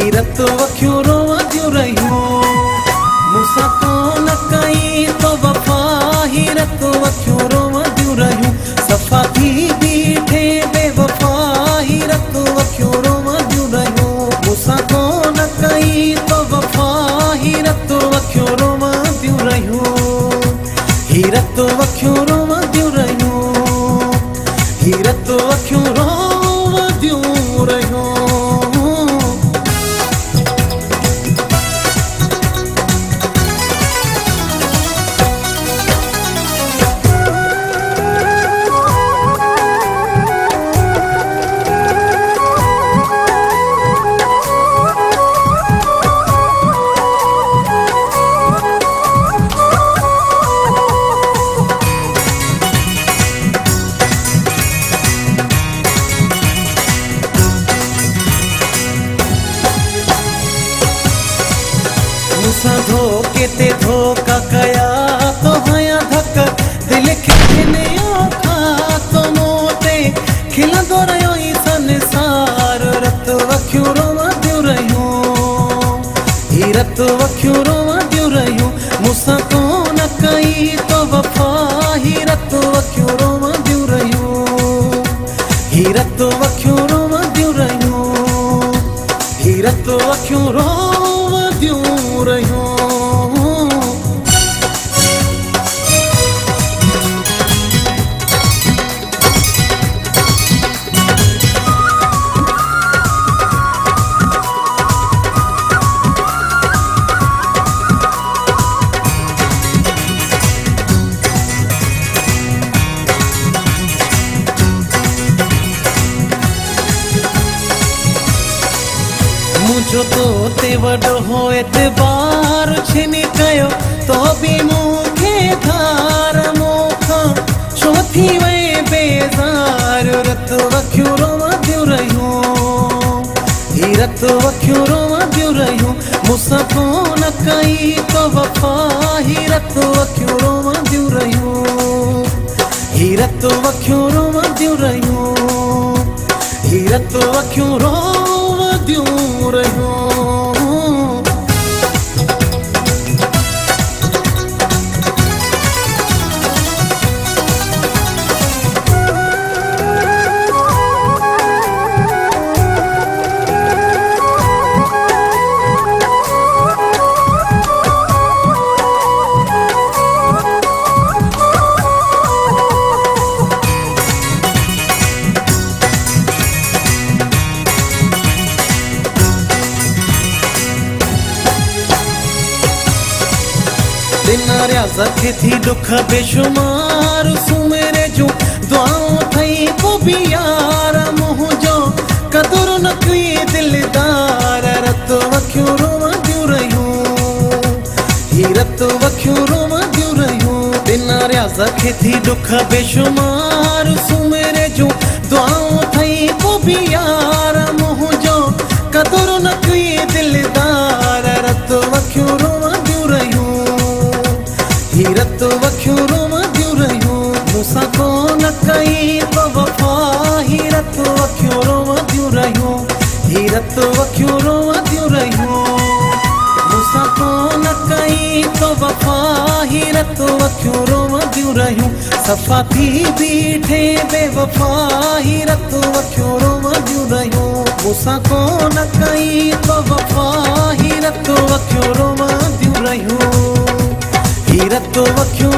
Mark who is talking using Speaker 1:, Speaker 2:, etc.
Speaker 1: हीरत वखियूं रोवंदियूं रहियूं मूंसां कोन कई तो वफ़ा हीरत वखियूं रोवंदियूं रहियूं सफ़ा थी बीठे बेवफ़ा हीरत वखियूं रोवंदियूं रहियूं मूंसां कोन कई तो वफ़ा हीरत वखियूं रोवंदियूं रहियूं हीरत वखियूं रोवंदियूं रहियूं हीरत वखियूं रोवंदियूं रहियूं मूंसां धोखे ते धोखा कया तो हया धक दिल खे खिलियो खातो मूं ते खिलंदो रहियो ई संसार रत वखियूं रोवंदियूं रहियूं हीरत वखियूं रोवंदियूं रहियूं मूंसां कोन कई तो वफ़ा हीरत वखियूं रोवंदियूं रहियूं हीरत वखियूं रोवंदियूं रहियूं हीरत वखियूं रोवंदियूं रहियूं मुझो तो ते वडो हो एतबार छिनी कयो तो भी मूंखे धार मूंखां छो थी वई बेज़ार रत वखियूं रोवंदियूं रहियूं हीरत वखियूं रोवंदियूं रहियूं मूंसां कोन कई तो वफ़ा हीरत वखियूं रोवंदियूं रहियूं हीरत वखियूं रोवंदियूं रहियूं हीरत वखियूं रोवंदियूं रहियूं दिन रियाज़ खे थी दुख बेशुमार सुमेरे जूं दुआऊं थई को बि यार मुंहिंजो क़दुरु न कई दिलदार रत वखियूं रोवंदियूं रहियूं हीरत वखियूं रोवंदियूं रहियूं दिन रियाज़ खे थी दुख बेशुमार सुमेरे जूं दुआऊं थई को बि यार मुंहिंजो क़दुरु न कई दिलदार रत वखियूं रोवंदियूं रहियूं हीरत वखियूं रोवंदियूं रहियूं मूंसां कोन कई तो वफ़ा हीरत वखियूं रोवंदियूं रहियूं हीरत वखियूं रोवंदियूं रहियूं मूंसां कोन कई तो वफ़ा हीरत वखियूं रोवंदियूं रहियूं सफ़ा थी बीठे बेवफ़ा हीरत वखियूं रोवंदियूं रहियूं मूंसां कोन कई तो वफ़ा हीरत वखियूं रोवंदियूं रहियूं हीरत वखियूं